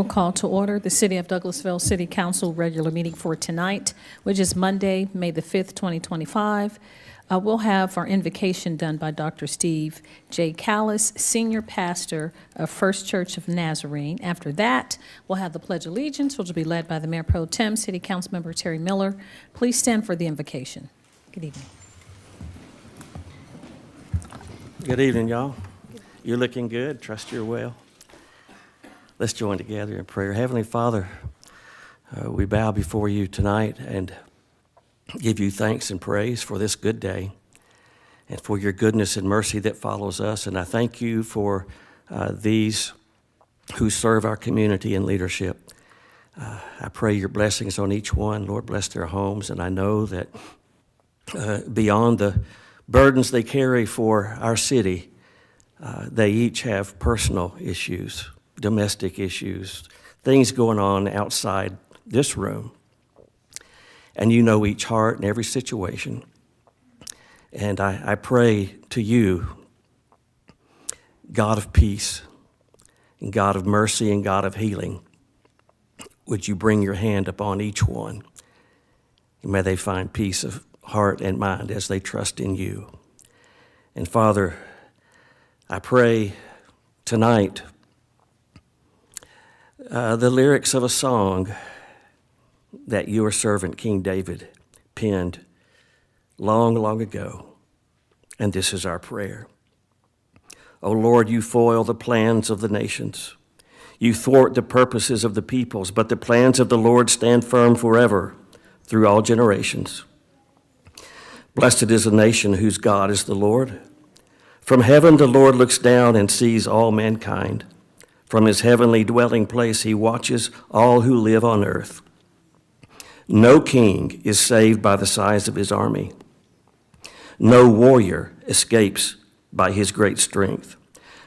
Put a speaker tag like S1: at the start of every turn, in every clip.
S1: call to order the City of Douglasville City Council regular meeting for tonight, which is Monday, May the 5th, 2025. We'll have our invocation done by Dr. Steve J. Callis, Senior Pastor of First Church of Nazarene. After that, we'll have the Pledge of Allegiance, which will be led by the Mayor Pro Tem, City Council Member Terry Miller. Please stand for the invocation. Good evening.
S2: Good evening, y'all. You're looking good. Trust you're well. Let's join together in prayer. Heavenly Father, we bow before you tonight and give you thanks and praise for this good day and for your goodness and mercy that follows us. And I thank you for these who serve our community in leadership. I pray your blessings on each one. Lord, bless their homes. And I know that beyond the burdens they carry for our city, they each have personal issues, domestic issues, things going on outside this room. And you know each heart and every situation. And I pray to you, God of peace, and God of mercy, and God of healing, would you bring your hand upon each one? And may they find peace of heart and mind as they trust in you. And Father, I pray tonight the lyrics of a song that your servant King David penned long, long ago. And this is our prayer. O Lord, you foil the plans of the nations. You thwart the purposes of the peoples, but the plans of the Lord stand firm forever through all generations. Blessed is the nation whose God is the Lord. From heaven the Lord looks down and sees all mankind. From his heavenly dwelling place he watches all who live on earth. No king is saved by the size of his army. No warrior escapes by his great strength.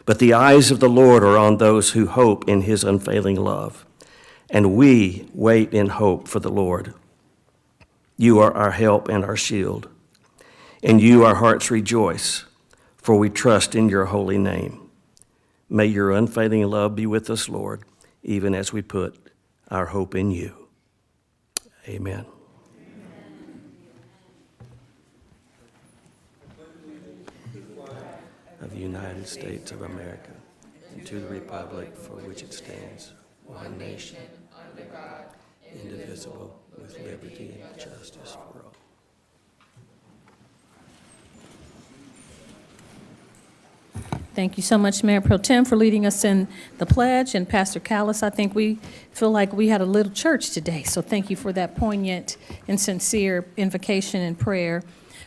S2: But the eyes of the Lord are on those who hope in his unfailing love. And we wait in hope for the Lord. You are our help and our shield. In you our hearts rejoice, for we trust in your holy name. May your unfailing love be with us, Lord, even as we put our hope in you. Amen. Of the United States of America, and to the republic for which it stands, one nation, under God, indivisible, with liberty and justice for all.
S1: Thank you so much, Mayor Pro Tem, for leading us in the pledge. And Pastor Callis, I think we feel like we had a little church today. So thank you for that poignant and sincere invocation and prayer.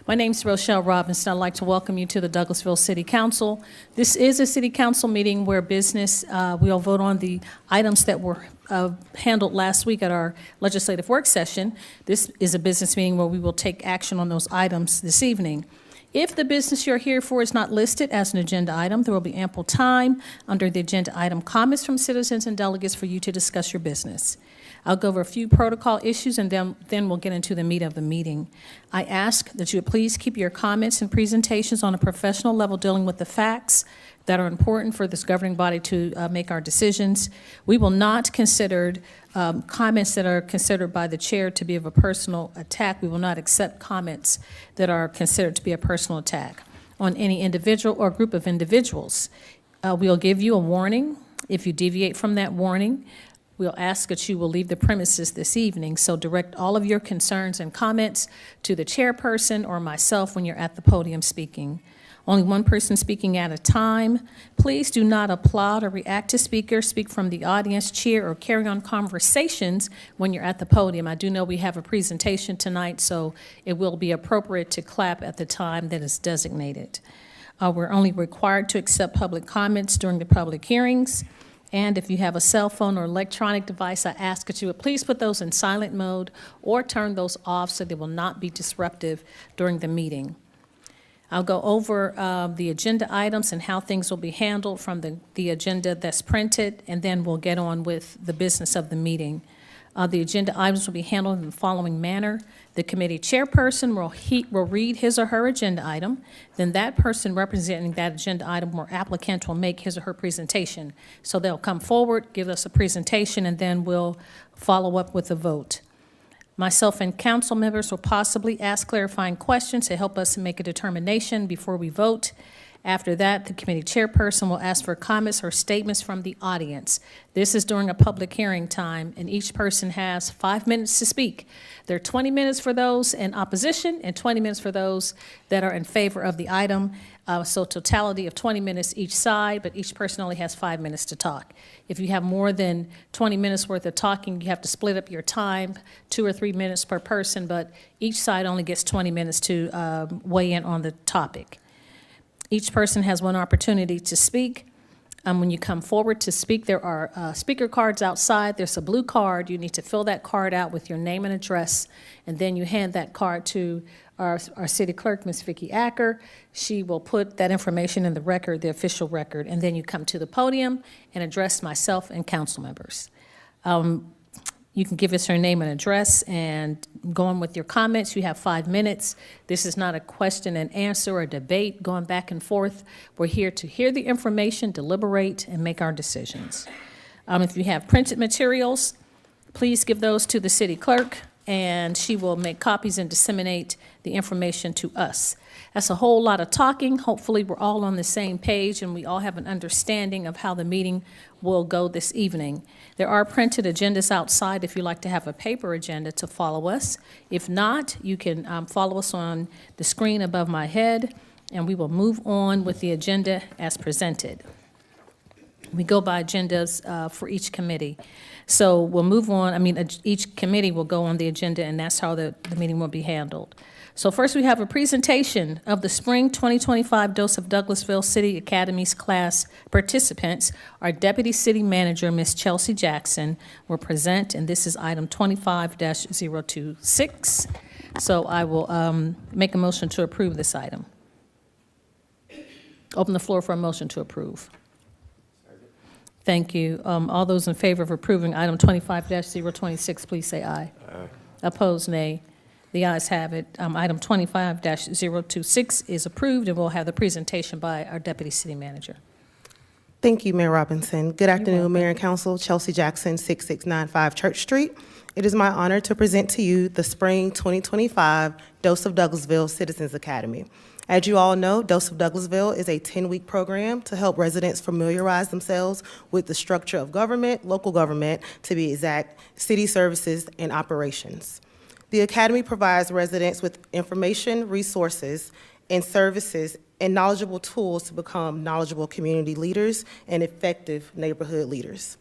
S1: My name is Rochelle Robinson. I'd like to welcome you to the Douglasville City Council. This is a City Council meeting where we'll vote on the items that were handled last week at our legislative work session. This is a business meeting where we will take action on those items this evening. If the business you're here for is not listed as an agenda item, there will be ample time under the agenda item comments from citizens and delegates for you to discuss your business. I'll go over a few protocol issues and then we'll get into the meat of the meeting. I ask that you please keep your comments and presentations on a professional level dealing with the facts that are important for this governing body to make our decisions. We will not consider comments that are considered by the chair to be of a personal attack. We will not accept comments that are considered to be a personal attack on any individual or group of individuals. We'll give you a warning. If you deviate from that warning, we'll ask that you will leave the premises this evening. So direct all of your concerns and comments to the chairperson or myself when you're at the podium speaking. Only one person speaking at a time. Please do not applaud or react to speakers, speak from the audience, cheer, or carry on conversations when you're at the podium. I do know we have a presentation tonight, so it will be appropriate to clap at the time that is designated. We're only required to accept public comments during the public hearings. And if you have a cell phone or electronic device, I ask that you would please put those in silent mode or turn those off so they will not be disruptive during the meeting. I'll go over the agenda items and how things will be handled from the agenda that's printed, and then we'll get on with the business of the meeting. The agenda items will be handled in the following manner. The committee chairperson will read his or her agenda item. Then that person representing that agenda item or applicant will make his or her presentation. So they'll come forward, give us a presentation, and then we'll follow up with a vote. Myself and council members will possibly ask clarifying questions to help us make a determination before we vote. After that, the committee chairperson will ask for comments or statements from the audience. This is during a public hearing time, and each person has 5 minutes to speak. There are 20 minutes for those in opposition and 20 minutes for those that are in favor of the item. So totality of 20 minutes each side, but each person only has 5 minutes to talk. If you have more than 20 minutes worth of talking, you have to split up your time, 2 or 3 minutes per person, but each side only gets 20 minutes to weigh in on the topic. Each person has one opportunity to speak. When you come forward to speak, there are speaker cards outside. There's a blue card. You need to fill that card out with your name and address, and then you hand that card to our city clerk, Ms. Vicki Acker. She will put that information in the record, the official record, and then you come to the podium and address myself and council members. You can give us your name and address and go on with your comments. You have 5 minutes. This is not a question and answer or debate going back and forth. We're here to hear the information, deliberate, and make our decisions. If you have printed materials, please give those to the city clerk, and she will make copies and disseminate the information to us. That's a whole lot of talking. Hopefully, we're all on the same page and we all have an understanding of how the meeting will go this evening. There are printed agendas outside if you'd like to have a paper agenda to follow us. If not, you can follow us on the screen above my head, and we will move on with the agenda as presented. We go by agendas for each committee. So we'll move on. Each committee will go on the agenda, and that's how the meeting will be handled. So first, we have a presentation of the Spring 2025 Dose of Douglasville City Academy's class participants. Our Deputy City Manager, Ms. Chelsea Jackson, will present, and this is item 25-026. So I will make a motion to approve this item. Open the floor for a motion to approve. Thank you. All those in favor of approving item 25-026, please say aye. Aye. Opposed, nay. The ayes have it. Item 25-026 is approved, and we'll have the presentation by our Deputy City Manager.
S3: Thank you, Mayor Robinson. Good afternoon, Mayor and Council. Chelsea Jackson, 6695 Church Street. It is my honor to present to you the Spring 2025 Dose of Douglasville Citizens Academy. As you all know, Dose of Douglasville is a 10-week program to help residents familiarize themselves with the structure of government, local government, to be exact, city services and operations. The Academy provides residents with information, resources, and services and knowledgeable tools to become knowledgeable community leaders and effective neighborhood leaders.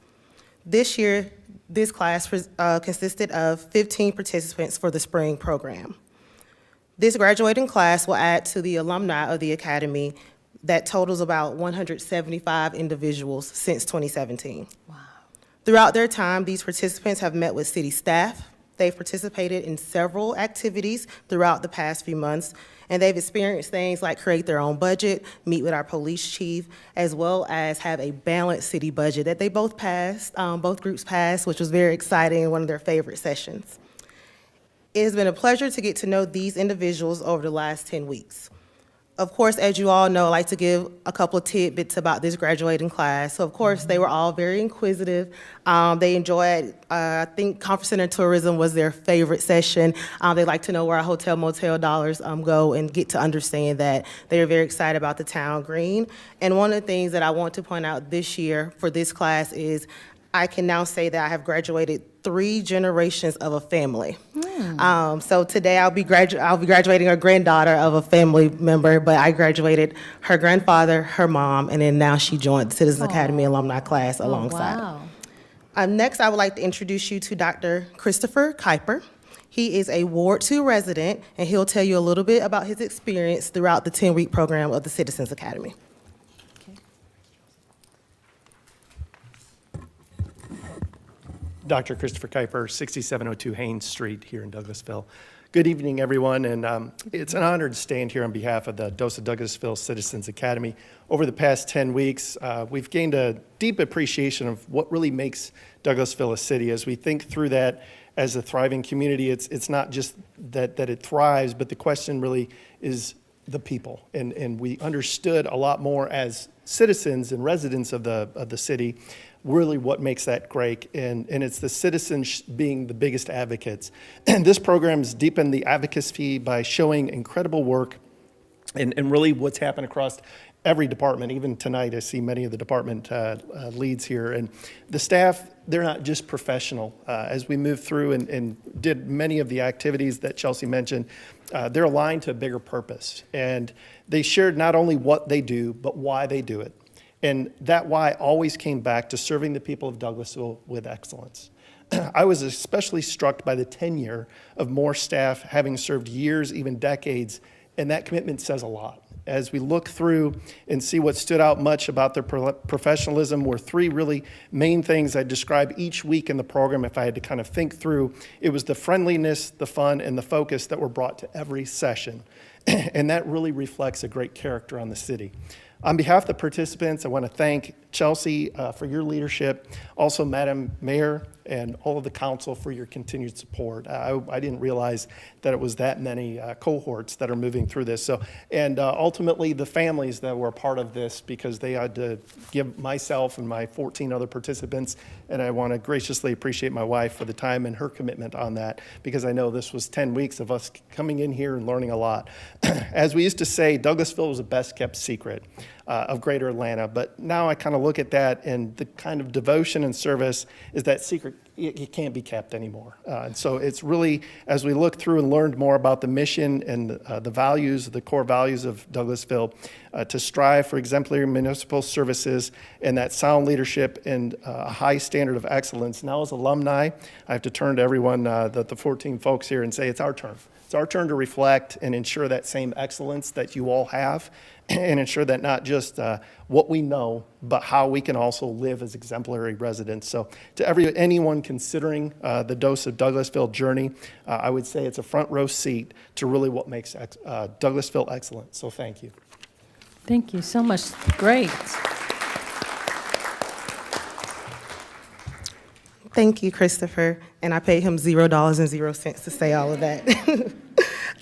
S3: This year, this class consisted of 15 participants for the spring program. This graduating class will add to the alumni of the Academy that totals about 175 individuals since 2017. Wow. Throughout their time, these participants have met with city staff. They've participated in several activities throughout the past few months, and they've experienced things like create their own budget, meet with our police chief, as well as have a balanced city budget that they both passed, both groups passed, which was very exciting and one of their favorite sessions. It has been a pleasure to get to know these individuals over the last 10 weeks. Of course, as you all know, I like to give a couple of tidbits about this graduating class. So, of course, they were all very inquisitive. They enjoyed, I think, Conference Center Tourism was their favorite session. They like to know where our hotel, motel dollars go and get to understand that. They are very excited about the town green. And one of the things that I want to point out this year for this class is I can now say that I have graduated 3 generations of a family. So today I'll be graduating a granddaughter of a family member, but I graduated her grandfather, her mom, and then now she joined the Citizens Academy alumni class alongside.
S1: Wow.
S3: Next, I would like to introduce you to Dr. Christopher Kuiper. He is a Ward 2 resident, and he'll tell you a little bit about his experience throughout the 10-week program of the Citizens Academy.
S4: Dr. Christopher Kuiper, 6702 Haynes Street here in Douglasville. Good evening, everyone, and it's an honor to stand here on behalf of the Dose of Douglasville Citizens Academy. Over the past 10 weeks, we've gained a deep appreciation of what really makes Douglasville a city. As we think through that as a thriving community, it's not just that it thrives, but the question really is the people. And we understood a lot more as citizens and residents of the city really what makes that great, and it's the citizens being the biggest advocates. And this program has deepened the advocacy by showing incredible work and really what's happened across every department. Even tonight, I see many of the department leads here. And the staff, they're not just professional. As we moved through and did many of the activities that Chelsea mentioned, they're aligned to a bigger purpose. And they shared not only what they do, but why they do it. And that why always came back to serving the people of Douglasville with excellence. I was especially struck by the tenure of more staff having served years, even decades, and that commitment says a lot. As we look through and see what stood out much about their professionalism were three really main things I describe each week in the program. If I had to kind of think through, it was the friendliness, the fun, and the focus that were brought to every session. And that really reflects a great character on the city. On behalf of the participants, I want to thank Chelsea for your leadership, also Madam Mayor and all of the council for your continued support. I didn't realize that it was that many cohorts that are moving through this. And ultimately the families that were a part of this, because they had to give myself and my 14 other participants, and I want to graciously appreciate my wife for the time and her commitment on that, because I know this was 10 weeks of us coming in here and learning a lot. As we used to say, Douglasville was the best kept secret of Greater Atlanta, but now I kind of look at that, and the kind of devotion and service is that secret. It can't be kept anymore. And so it's really, as we look through and learned more about the mission and the values, the core values of Douglasville, to strive for exemplary municipal services and that sound leadership and a high standard of excellence. Now as alumni, I have to turn to everyone, the 14 folks here, and say it's our turn. It's our turn to reflect and ensure that same excellence that you all have, and ensure that not just what we know, but how we can also live as exemplary residents. So to anyone considering the Dose of Douglasville journey, I would say it's a front row seat to really what makes Douglasville excellent. So thank you.
S1: Thank you so much. Great.
S3: Thank you, Christopher. And I paid him $0.00 to say all of that.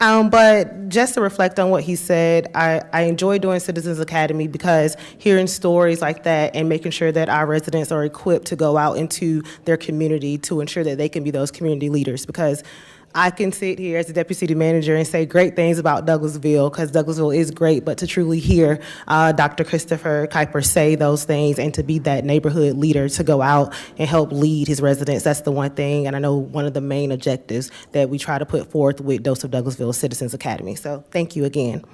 S3: But just to reflect on what he said, I enjoy doing Citizens Academy because hearing stories like that and making sure that our residents are equipped to go out into their community to ensure that they can be those community leaders. Because I can sit here as a deputy city manager and say great things about Douglasville, because Douglasville is great, but to truly hear Dr. Christopher Kuiper say those things and to be that neighborhood leader to go out and help lead his residents, that's the one thing, and I know one of the main objectives that we try to put forth with Dose of Douglasville Citizens Academy. So thank you again.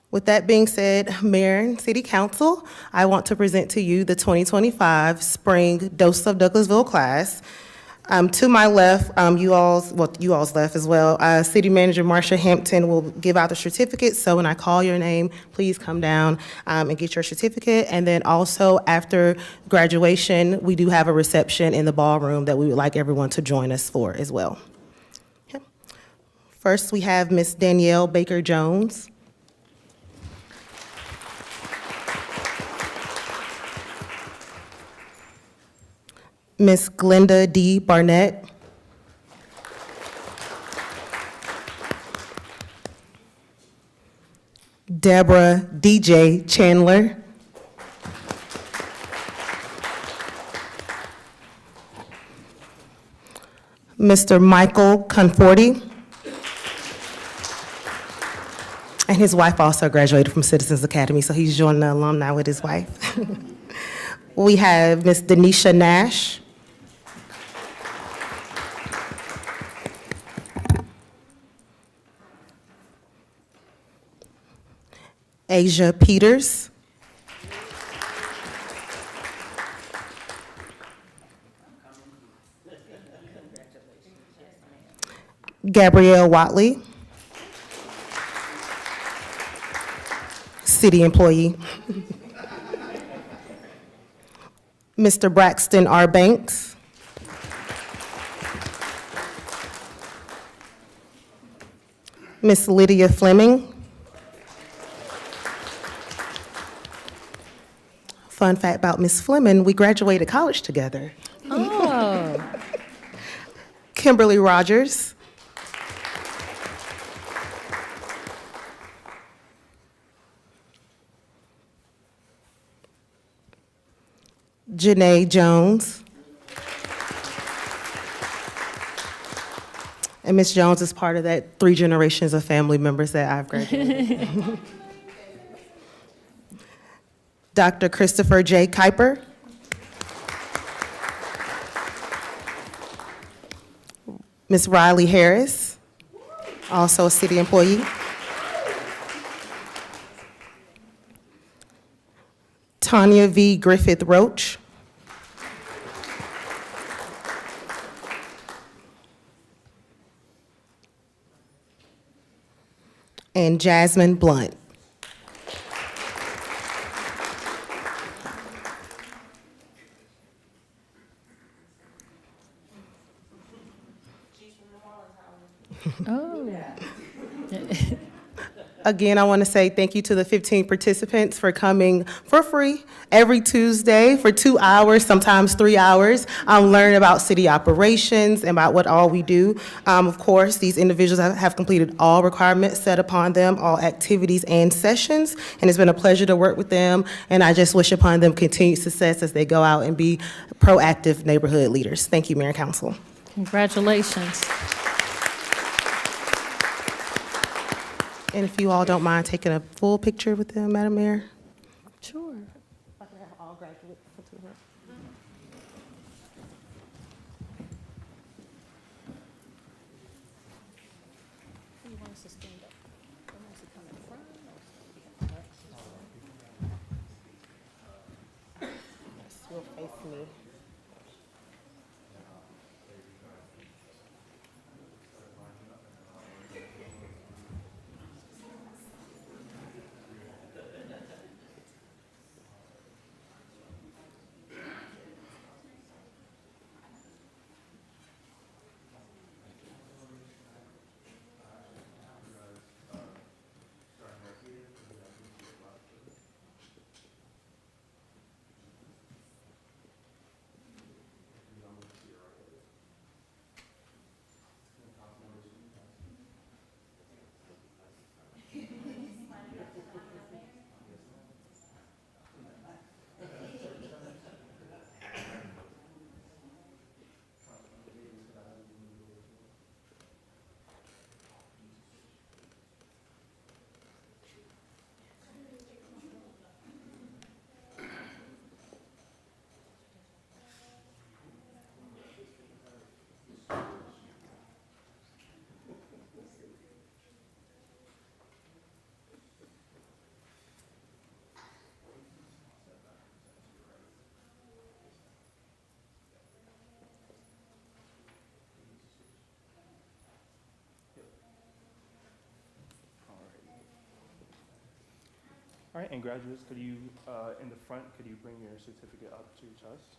S3: With that being said, Mayor and City Council, I want to present to you the 2025 Spring Dose of Douglasville class. To my left, you all's left as well, City Manager Marsha Hampton will give out the certificate. So when I call your name, please come down and get your certificate. And then also after graduation, we do have a reception in the ballroom that we would like everyone to join us for as well. Okay. First, we have Miss Danielle Baker-Jones. Miss Glenda D. Barnett. Deborah D.J. Chandler. Mr. Michael Conforti. And his wife also graduated from Citizens Academy, so he's joining the alumni with his wife. We have Miss Denisha Nash. Asia Peters. Gabrielle Watley. City employee. Mr. Braxton R. Banks. Miss Lydia Fleming. Fun fact about Miss Fleming, we graduated college together.
S1: Oh,
S3: Kimberly Rogers. Janae Jones. And Miss Jones is part of that 3 generations of family members that I've graduated. Dr. Christopher J. Kuiper. Ms. Riley Harris, also a city employee. Tanya V. Griffith Roach. And Jasmine Blunt.
S1: oh.
S3: Again, I want to say thank you to the 15 participants for coming for free every Tuesday for 2 hours, sometimes 3 hours, learning about city operations and about what all we do. Of course, these individuals have completed all requirements set upon them, all activities and sessions, and it's been a pleasure to work with them, and I just wish upon them continued success as they go out and be proactive neighborhood leaders. Thank you, Mayor and Council.
S1: Congratulations.
S3: And if you all don't mind taking a full picture with them, Madam Mayor?
S1: Sure.
S3: You'll face me.
S5: All right, and graduates, could you, in the front, could you bring your certificate up to your chest?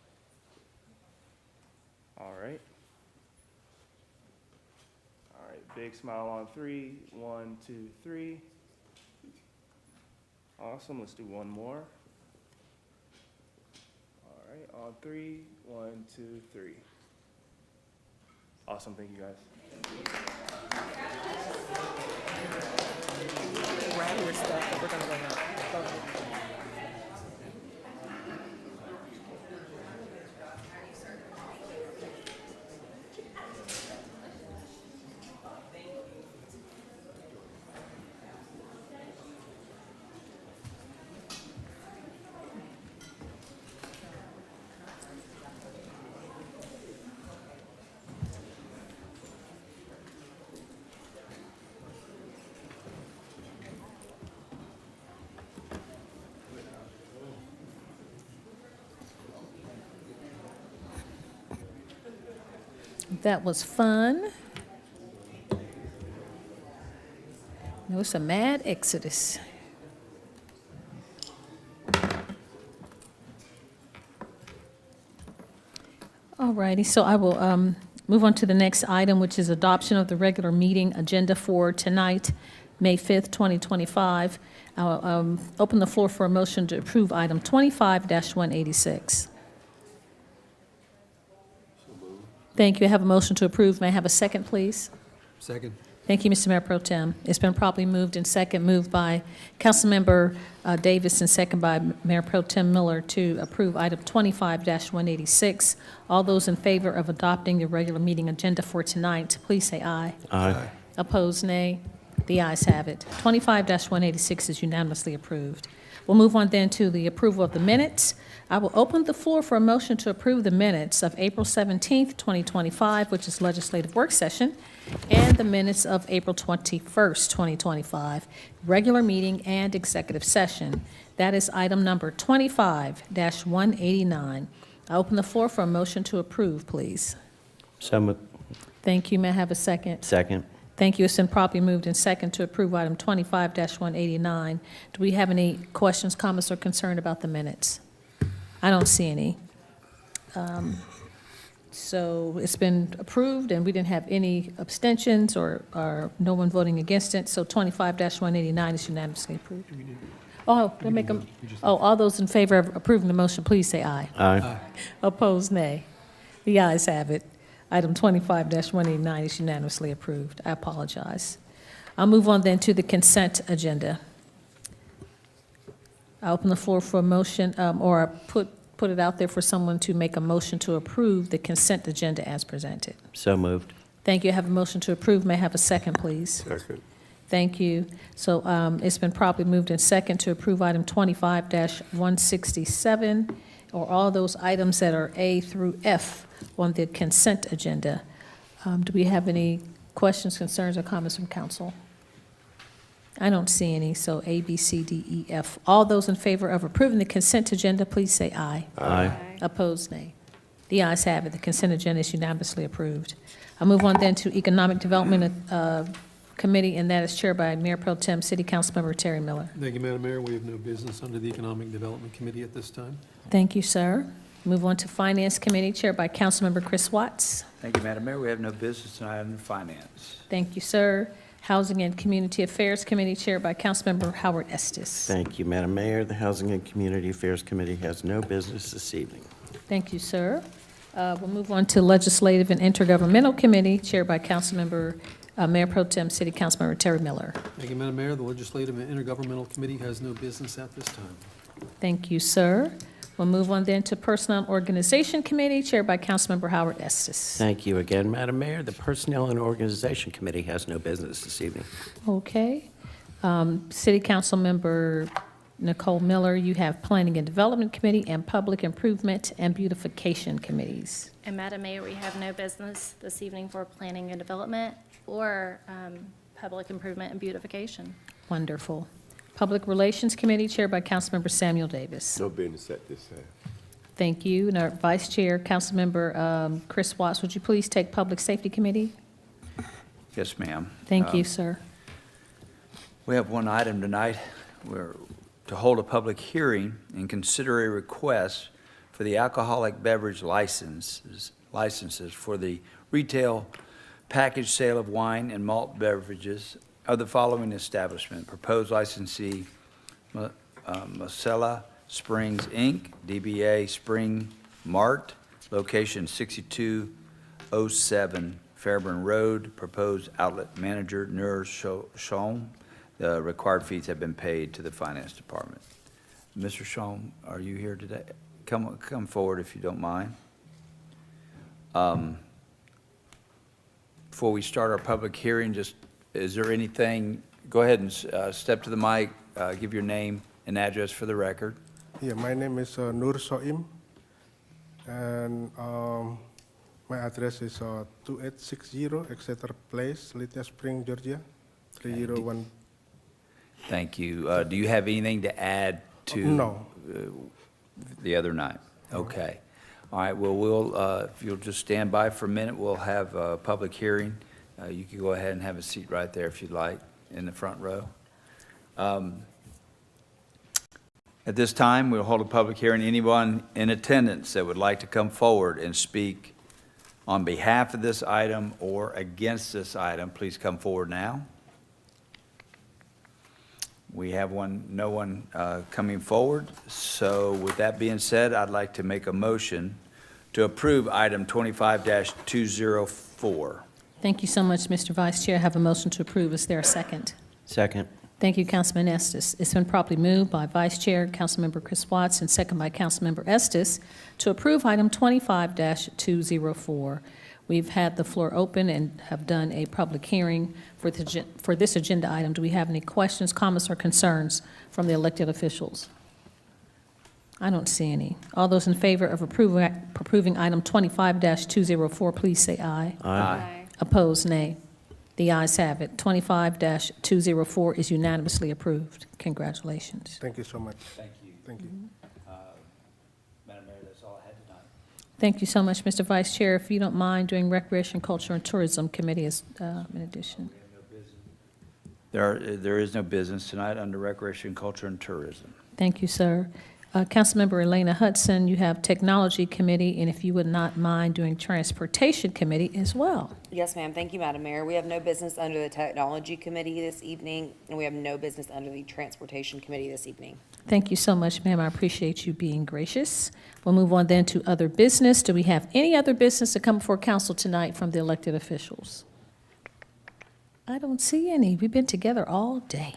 S5: All right. All right, big smile on 3. 1, 2, 3. Awesome, let's do one more. All right, on 3. 1, 2, 3. Awesome, thank you guys.
S3: Graduate stuff that we're going to bring up. Go ahead.
S1: That was fun. It was a mad exodus. All righty, so I will Move on to the next item, which is adoption of the regular meeting agenda for tonight, May 5th, 2025. I'll open the floor for a motion to approve item 25-186. Thank you. I have a motion to approve. May I have a second, please?
S6: Second.
S1: Thank you, Mr. Mayor Pro Tem. It's been properly moved and second, moved by Councilmember Davis and second by Mayor Pro Tem Miller to approve item 25-186. All those in favor of adopting the regular meeting agenda for tonight, please say aye.
S2: Aye.
S1: Opposed, nay. The ayes have it. 25-186 is unanimously approved. We'll move on then to the approval of the minutes. I will open the floor for a motion to approve the minutes of April 17th, 2025, which is legislative work session, and the minutes of April 21st, 2025, regular meeting and executive session. That is item number 25-189. I open the floor for a motion to approve, please.
S2: So moved.
S1: Thank you. May I have a second?
S2: Second.
S1: Thank you. It's been properly moved and second to approve item 25-189. Do we have any questions, comments, or concern about the minutes? I don't see any. So it's been approved, and we didn't have any abstentions or no one voting against it, so 25-189 is unanimously approved. Oh, they make them, all those in favor of approving the motion, please say aye.
S2: Aye.
S1: Opposed, nay. The ayes have it. Item 25-189 is unanimously approved. I apologize. I'll move on then to the consent agenda. I open the floor for a motion, or put it out there for someone to make a motion to approve the consent agenda as presented.
S2: So moved.
S1: Thank you. I have a motion to approve. May I have a second, please?
S2: Second.
S1: Thank you. So it's been properly moved and second to approve item 25-167, or all those items that are A through F on the consent agenda. Do we have any questions, concerns, or comments from council? I don't see any, so A, B, C, D, E, F. All those in favor of approving the consent agenda, please say aye.
S2: Aye.
S1: Opposed, nay. The ayes have it. The consent agenda is unanimously approved. I'll move on then to Economic Development Committee, and that is chaired by Mayor Pro Tem City Councilmember Terry Miller.
S6: Thank you, Madam Mayor. We have no business under the Economic Development Committee at this time.
S1: Thank you, sir. Move on to Finance Committee, chaired by Councilmember Chris Watts.
S7: Thank you, Madam Mayor. We have no business tonight under finance.
S1: Thank you, sir. Housing and Community Affairs Committee, chaired by Councilmember Howard Estes.
S2: Thank you, Madam Mayor. The Housing and Community Affairs Committee has no business this evening.
S1: Thank you, sir. We'll move on to Legislative and Intergovernmental Committee, chaired by Councilmember Mayor Pro Tem City Councilmember Terry Miller.
S6: Thank you, Madam Mayor. The Legislative and Intergovernmental Committee has no business at this time.
S1: Thank you, sir. We'll move on then to Personnel and Organization Committee, chaired by Councilmember Howard Estes.
S2: Thank you again, Madam Mayor. The Personnel and Organization Committee has no business this evening.
S1: Okay. City Council Member Nicole Miller, you have Planning and Development Committee and Public Improvement and Beautification Committees.
S8: And Madam Mayor, we have no business this evening for planning and development or public improvement and beautification.
S1: Wonderful. Public Relations Committee, chaired by Councilmember Samuel Davis.
S9: No business at this time.
S1: Thank you. And our Vice Chair, Councilmember Chris Watts, would you please take Public Safety Committee?
S7: Yes, ma'am.
S1: Thank you, sir.
S7: We have one item tonight. We're to hold a public hearing and consider a request for the alcoholic beverage licenses for the retail package sale of wine and malt beverages of the following establishment. Proposed licensee, Masella Springs, Inc., DBA Spring Mart, location 6207 Fairburn Road. Proposed outlet manager, Nur Shom. The required fees have been paid to the Finance Department. Mr. Shom, are you here today? Come forward if you don't mind. Before we start our public hearing, is there anything, go ahead and step to the mic, give your name and address for the record.
S10: Yeah, my name is Nur Soim, and my address is 2860 Exeter Place, Lithia Spring, Georgia, 301.
S7: Thank you. Do you have anything to add to
S10: No.
S7: the other night? Okay. All right, well, if you'll just stand by for a minute, we'll have a public hearing. You can go ahead and have a seat right there if you'd like, in the front row. At this time, we'll hold a public hearing. Anyone in attendance that would like to come forward and speak on behalf of this item or against this item, please come forward now. We have no one coming forward. So with that being said, I'd like to make a motion to approve item 25-204.
S1: Thank you so much, Mr. Vice Chair. I have a motion to approve. Is there a second?
S2: Second.
S1: Thank you, Councilman Estes. It's been properly moved by Vice Chair, Councilmember Chris Watts, and second by Councilmember Estes to approve item 25-204. We've had the floor open and have done a public hearing for this agenda item. Do we have any questions, comments, or concerns from the elected officials? I don't see any. All those in favor of approving item 25-204, please say aye.
S7: Aye.
S1: Opposed, nay. The ayes have it. 25-204 is unanimously approved. Congratulations.
S10: Thank you so much.
S7: Thank you.
S10: Thank you.
S7: Madam Mayor, that's all I had tonight.
S1: Thank you so much, Mr. Vice Chair. If you don't mind doing Recreation, Culture, and Tourism Committee as, in addition.
S7: There is no business tonight under Recreation, Culture, and Tourism.
S1: Thank you, sir. Councilmember Elena Hudson, you have Technology Committee, and if you would not mind doing Transportation Committee as well.
S9: Yes, ma'am. Thank you, Madam Mayor. We have no business under the Technology Committee this evening, and we have no business under the Transportation Committee this evening.
S1: Thank you so much, ma'am. I appreciate you being gracious. We'll move on then to other business. Do we have any other business to come before council tonight from the elected officials? I don't see any. We've been together all day.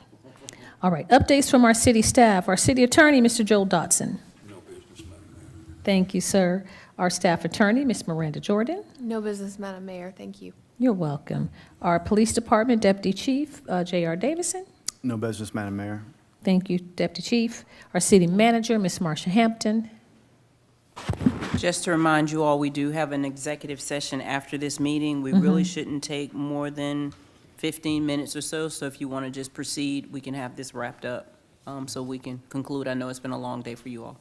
S1: All right, updates from our city staff. Our city attorney, Mr. Joel Dotson.
S11: No business, Madam Mayor.
S1: Thank you, sir. Our staff attorney, Ms. Miranda Jordan.
S12: No business, Madam Mayor. Thank you.
S1: You're welcome. Our police department deputy chief, J.R. Davison.
S11: No business, Madam Mayor.
S1: Thank you, deputy chief. Our city manager, Ms. Marsha Hampton.
S13: Just to remind you all, we do have an executive session after this meeting. We really shouldn't take more than 15 minutes or so, so if you want to just proceed, we can have this wrapped up so we can conclude. I know it's been a long day for you all.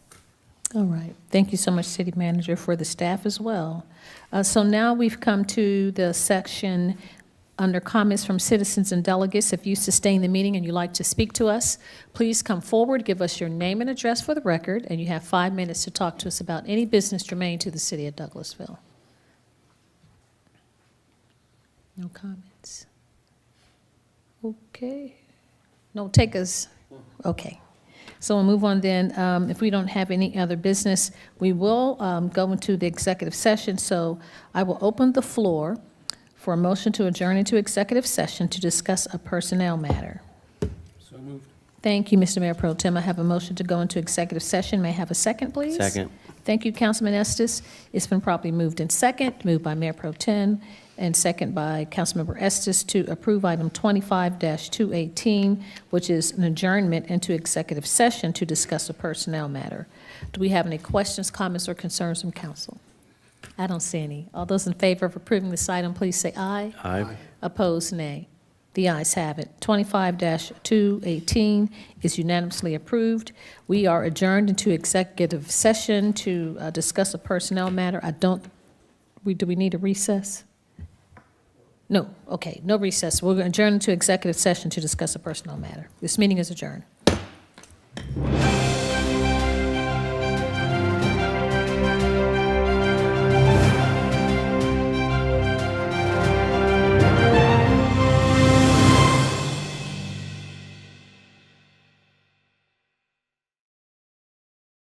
S1: All right. Thank you so much, city manager, for the staff as well. So now we've come to the section under comments from citizens and delegates. If you sustain the meeting and you'd like to speak to us, please come forward, give us your name and address for the record, and you have 5 minutes to talk to us about any business germane to the city of Douglasville. No comments? Okay. No takers? Okay. So we'll move on then. If we don't have any other business, we will go into the executive session. So I will open the floor for a motion to adjourn into executive session to discuss a personnel matter.
S6: So moved.
S1: Thank you, Mr. Mayor Pro Tem. I have a motion to go into executive session. May I have a second, please?
S2: Second.
S1: Thank you, Councilman Estes. It's been properly moved in second, moved by Mayor Pro Tem, and second by Councilmember Estes to approve item 25-218, which is an adjournment into executive session to discuss a personnel matter. Do we have any questions, comments, or concerns from council? I don't see any. All those in favor of approving this item, please say aye.
S2: Aye.
S1: Opposed, nay. The ayes have it. 25-218 is unanimously approved. We are adjourned into executive session to discuss a personnel matter. Do we need a recess? No, okay, no recess. We're going to adjourn into executive session to discuss a personnel matter. This meeting is adjourned.